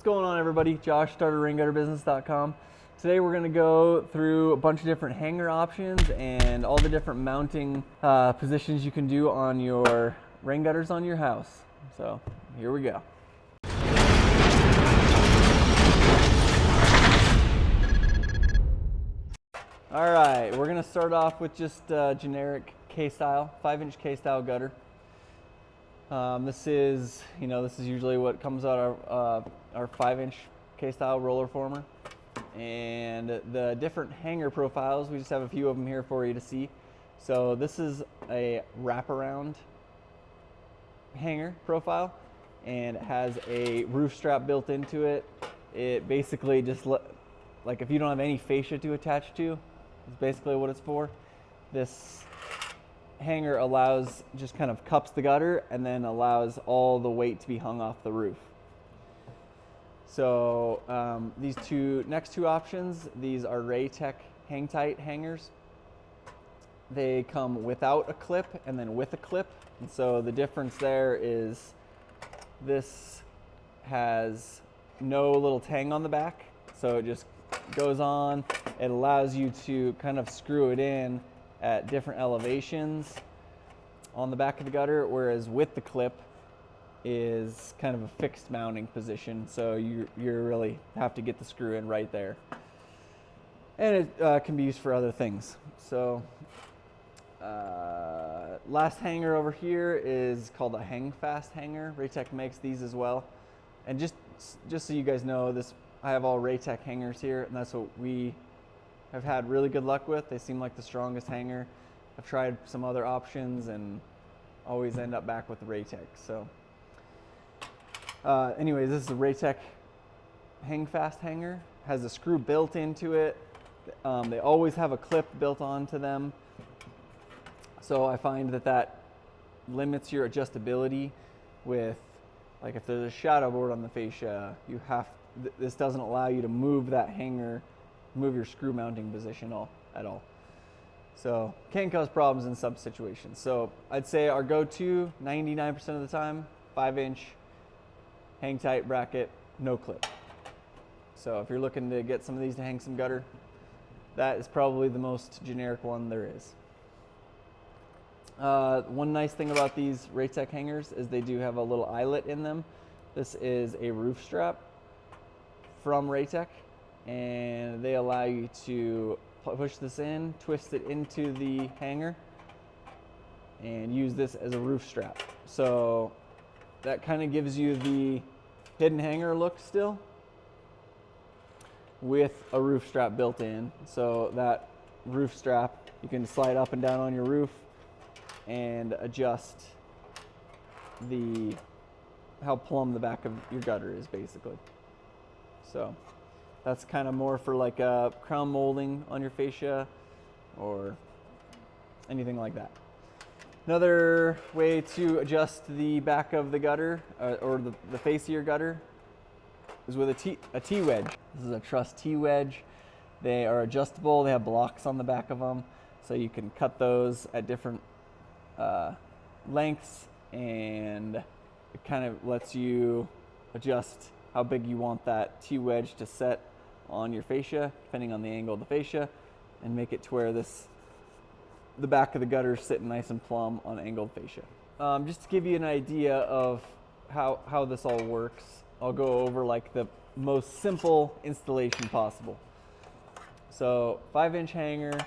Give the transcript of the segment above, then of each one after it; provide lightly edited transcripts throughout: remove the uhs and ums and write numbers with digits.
What's going on, everybody? Josh, starterraingutterbusiness.com. Today we're going to go through a bunch of different hanger options and all the different mounting positions you can do on your rain gutters on your house. So here we go. All right, we're going to start off with just generic K-style, 5-inch K-style gutter. This is usually what comes out of our 5-inch K-style roller former. And the different hanger profiles, we just have a few of them here for you to see. So this is a wraparound hanger profile, and it has a roof strap built into it. It basically just, like if you don't have any fascia to attach to, is basically what it's for. This hanger just kind of cups the gutter and then allows all the weight to be hung off the roof. So these next two options, these are Raytech hang tight hangers. They come without a clip and then with a clip. And so the difference there is this has no little tang on the back. So it just goes on. It allows you to kind of screw it in at different elevations on the back of the gutter, whereas with the clip is kind of a fixed mounting position, so you really have to get the screw in right there. And it can be used for other things. So last hanger over here is called a hang fast hanger. Raytech makes these as well. And just so you guys know, I have all Raytech hangers here, and that's what we have had really good luck with. They seem like the strongest hanger. I've tried some other options and always end up back with the Raytech. So anyways, this is a Raytech hang fast hanger. Has a screw built into it. They always have a clip built onto them. So I find that limits your adjustability with, like, if there's a shadow board on the fascia, this doesn't allow you to move that hanger, move your screw mounting position at all. So can cause problems in some situations. So I'd say our go-to 99% of the time, 5-inch hang tight bracket, no clip. So if you're looking to get some of these to hang some gutter, that is probably the most generic one there is. One nice thing about these Raytech hangers is they do have a little eyelet in them. This is a roof strap from Raytech, and they allow you to push this in, twist it into the hanger, and use this as a roof strap. So that kind of gives you the hidden hanger look still with a roof strap built in. So that roof strap, you can slide up and down on your roof and adjust how plumb the back of your gutter is, basically. So that's kind of more for like a crown molding on your fascia or anything like that. Another way to adjust the back of the gutter or the face of your gutter is with a T-wedge. This is a truss T-wedge. They are adjustable. They have blocks on the back of them, so you can cut those at different lengths, and it kind of lets you adjust how big you want that T-wedge to set on your fascia, depending on the angle of the fascia, and make it to where the back of the gutter is sitting nice and plumb on angled fascia. Just to give you an idea of how this all works, I'll go over like the most simple installation possible. So 5-inch hanger,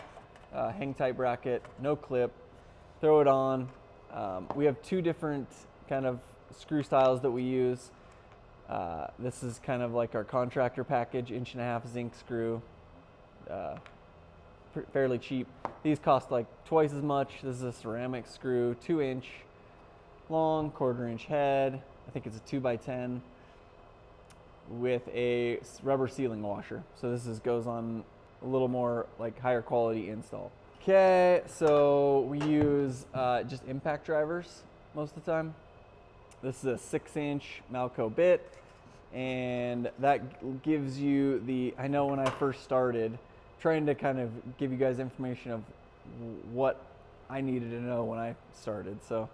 hang tight bracket, no clip, throw it on. We have two different kind of screw styles that we use. This is kind of like our contractor package, 1.5-inch zinc screw, fairly cheap. These cost like twice as much. This is a ceramic screw, 2-inch long, 1/4-inch head. I think it's a 2x10 with a rubber sealing washer. So this goes on a little more like higher quality install. Okay, so we use just impact drivers most of the time. This is a 6-inch Malco bit, and that gives you I know when I first started, trying to kind of give you guys information of what I needed to know when I started. So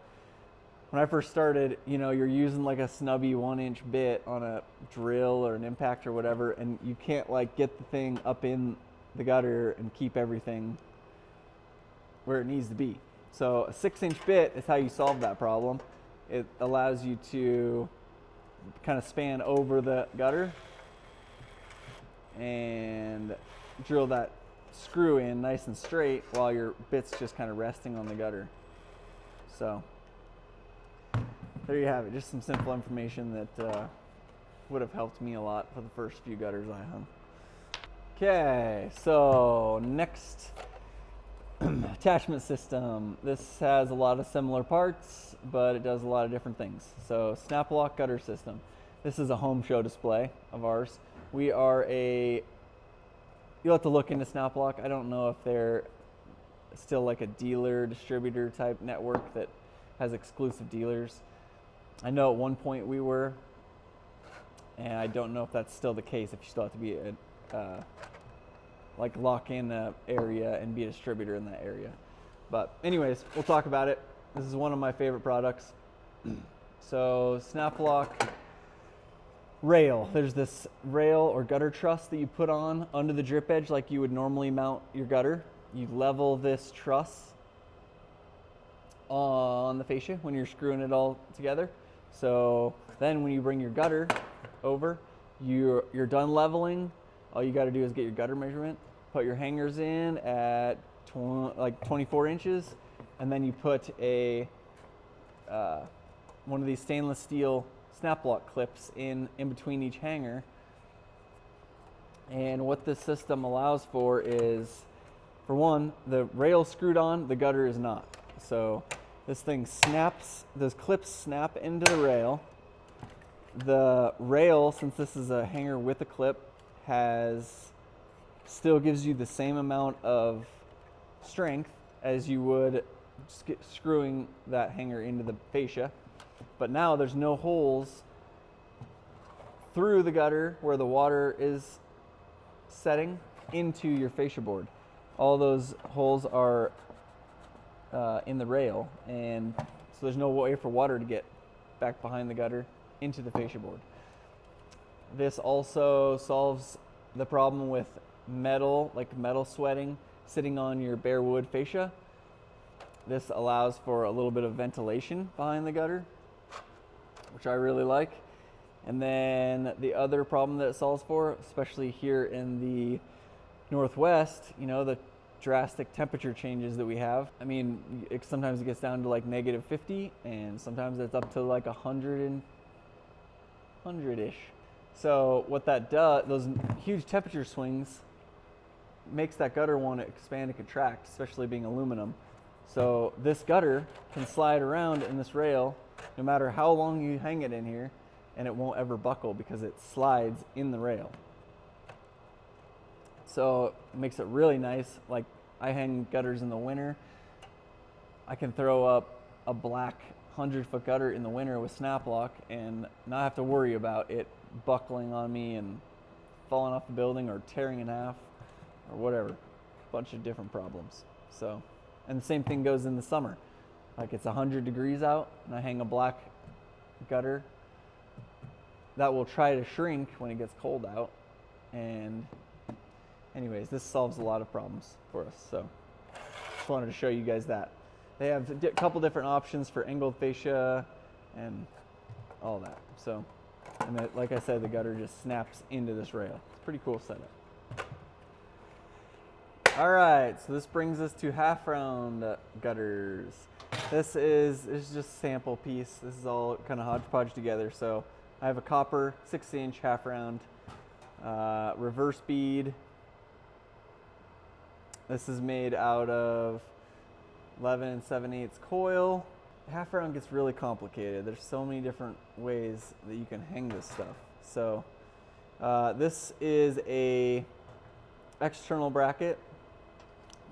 when I first started, you know, you're using like a snubby 1-inch bit on a drill or an impact or whatever, and you can't like get the thing up in the gutter and keep everything where it needs to be. So a 6-inch bit is how you solve that problem. It allows you to kind of span over the gutter and drill that screw in nice and straight while your bit's just kind of resting on the gutter. So there you have it, just some simple information that would have helped me a lot for the first few gutters I hung. Okay, so next, attachment system. This has a lot of similar parts, but it does a lot of different things. So Snaplock gutter system. This is a home show display of ours. We are you'll have to look into Snaplock. I don't know if they're still like a dealer, distributor type network that has exclusive dealers. I know at one point we were, and I don't know if that's still the case, if you still have to be like lock in an area and be a distributor in that area. But anyways, we'll talk about it. This is one of my favorite products. So Snaplock rail. There's this rail or gutter truss that you put on under the drip edge like you would normally mount your gutter. You level this truss on the fascia when you're screwing it all together. So then when you bring your gutter over, you're done leveling. All you got to do is get your gutter measurement, put your hangers in at like 24 inches, and then you put a one of these stainless steel Snaplock clips in between each hanger. And what this system allows for is, for one, the rail screwed on, the gutter is not. So this thing snaps, those clips snap into the rail. The rail, since this is a hanger with a clip, still gives you the same amount of strength as you would screwing that hanger into the fascia. But now there's no holes through the gutter where the water is setting into your fascia board. All those holes are in the rail, and so there's no way for water to get back behind the gutter into the fascia board. This also solves the problem with metal, like metal sweating, sitting on your bare wood fascia. This allows for a little bit of ventilation behind the gutter, which I really like. And then the other problem that it solves for, especially here in the Northwest, you know, the drastic temperature changes that we have. I mean, sometimes it gets down to like -50, and sometimes it's up to like 100-ish. So what that does, those huge temperature swings, makes that gutter want to expand and contract, especially being aluminum. So this gutter can slide around in this rail no matter how long you hang it in here, and it won't ever buckle because it slides in the rail. So it makes it really nice. Like, I hang gutters in the winter. I can throw up a black 100-foot gutter in the winter with Snaplock and not have to worry about it buckling on me and falling off the building or tearing in half or whatever. A bunch of different problems. So, and the same thing goes in the summer. Like, it's 100 degrees out and I hang a black gutter that will try to shrink when it gets cold out. And anyways, this solves a lot of problems for us. So just wanted to show you guys that. They have a couple different options for angled fascia and all that. So, and then, like I said, the gutter just snaps into this rail. It's a pretty cool setup. All right, so this brings us to half round gutters. This is just a sample piece. This is all kind of hodgepodge together. So I have a copper 6-inch half round reverse bead. This is made out of 11 7/8 coil. Half round gets really complicated. There's so many different ways that you can hang this stuff. So this is a external bracket.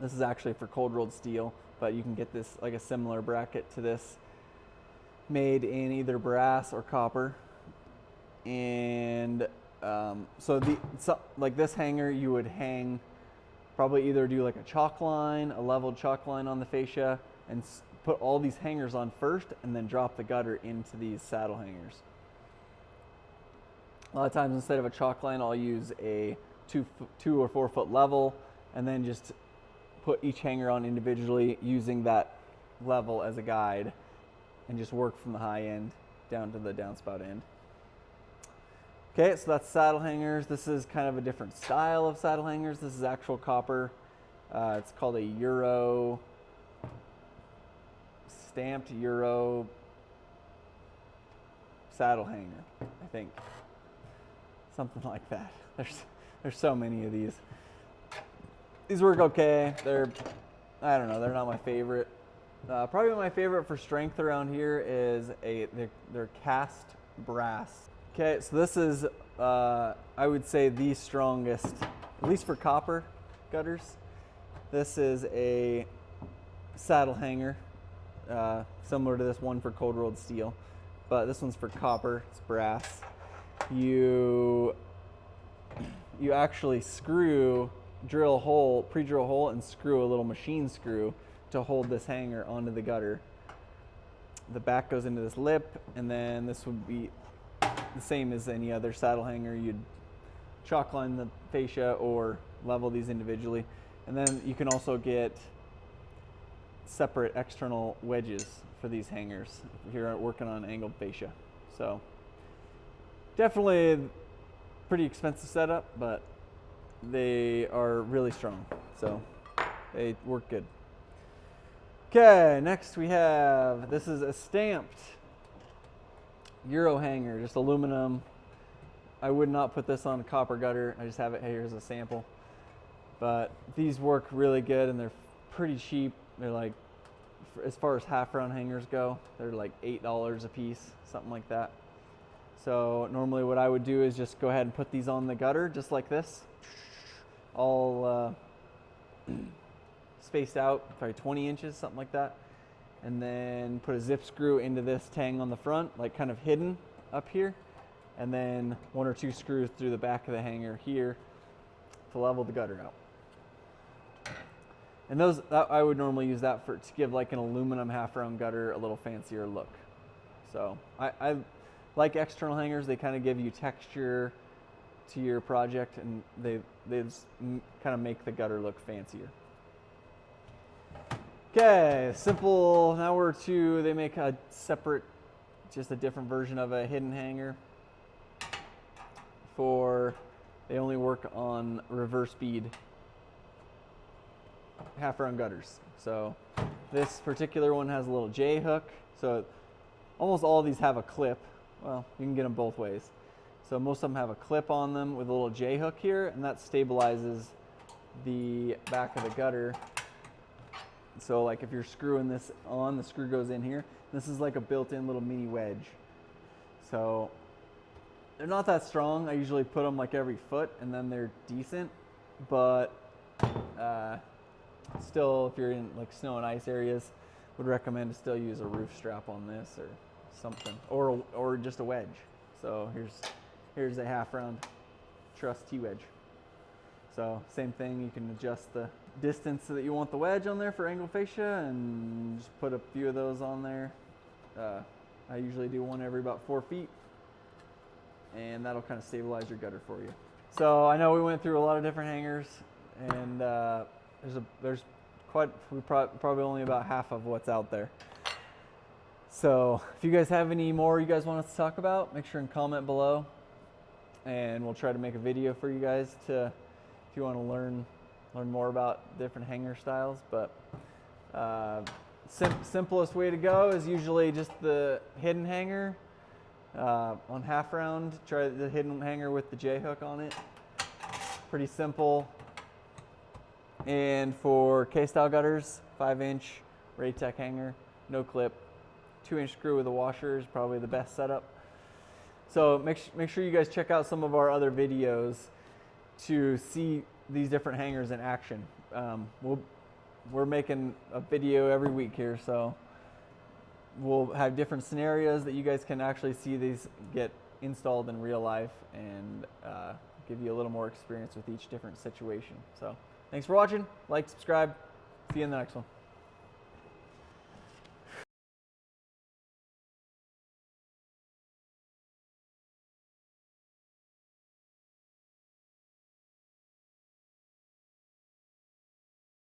This is actually for cold rolled steel, but you can get this, like a similar bracket to this, made in either brass or copper. And so like this hanger, you would hang, probably either do like a chalk line, a leveled chalk line on the fascia, and put all these hangers on first and then drop the gutter into these saddle hangers. A lot of times instead of a chalk line, I'll use a 2 or 4 foot level and then just put each hanger on individually using that level as a guide and just work from the high end down to the downspout end. Okay, so that's saddle hangers. This is kind of a different style of saddle hangers. This is actual copper. It's called a Euro, stamped Euro saddle hanger, I think. Something like that. There's so many of these. These work okay. I don't know, they're not my favorite. Probably my favorite for strength around here is they're cast brass. Okay, so this is, I would say, the strongest, at least for copper gutters. This is a saddle hanger, similar to this one for cold rolled steel, but this one's for copper, it's brass. You actually drill a hole, pre-drill a hole and screw a little machine screw to hold this hanger onto the gutter. The back goes into this lip, and then this would be the same as any other saddle hanger. You'd chalk line the fascia or level these individually. And then you can also get separate external wedges for these hangers if you're working on angled fascia. So definitely a pretty expensive setup, but they are really strong. So they work good. Okay, next we have, this is a stamped Euro hanger, just aluminum. I would not put this on a copper gutter. I just have it here as a sample. But these work really good and they're pretty cheap. They're like, as far as half round hangers go, they're like $8 a piece, something like that. So normally what I would do is just go ahead and put these on the gutter just like this, all spaced out, probably 20 inches, something like that. And then put a zip screw into this tang on the front, like kind of hidden up here. And then 1 or 2 screws through the back of the hanger here to level the gutter out. And I would normally use that to give like an aluminum half round gutter a little fancier look. So I like external hangers. They kind of give you texture to your project, and they just kind of make the gutter look fancier. Okay, simple. Now they make a separate, just a different version of a hidden hanger. They only work on reverse bead half round gutters. So this particular one has a little J hook. So almost all of these have a clip. Well, you can get them both ways. So most of them have a clip on them with a little J hook here, and that stabilizes the back of the gutter. So like if you're screwing this on, the screw goes in here. This is like a built-in little mini wedge. So they're not that strong. I usually put them like every foot, and then they're decent. But still, if you're in like snow and ice areas, would recommend to still use a roof strap on this or something, or just a wedge. So here's a half round truss T-wedge. So same thing, you can adjust the distance so that you want the wedge on there for angle fascia, and just put a few of those on there. I usually do one every about 4 feet, and that'll kind of stabilize your gutter for you. So I know we went through a lot of different hangers, and there's probably only about half of what's out there. So if you guys have any more you guys want us to talk about, make sure and comment below, and we'll try to make a video for you guys if you want to learn more about different hanger styles. But simplest way to go is usually just the hidden hanger on half round. Try the hidden hanger with the J hook on it. Pretty simple. And for K-style gutters, 5-inch Raytech hanger, no clip, 2-inch screw with a washer is probably the best setup. So make sure you guys check out some of our other videos to see these different hangers in action. We're making a video every week here, so we'll have different scenarios that you guys can actually see these get installed in real life, and give you a little more experience with each different situation. So thanks for watching. Like, subscribe. See you in the next one.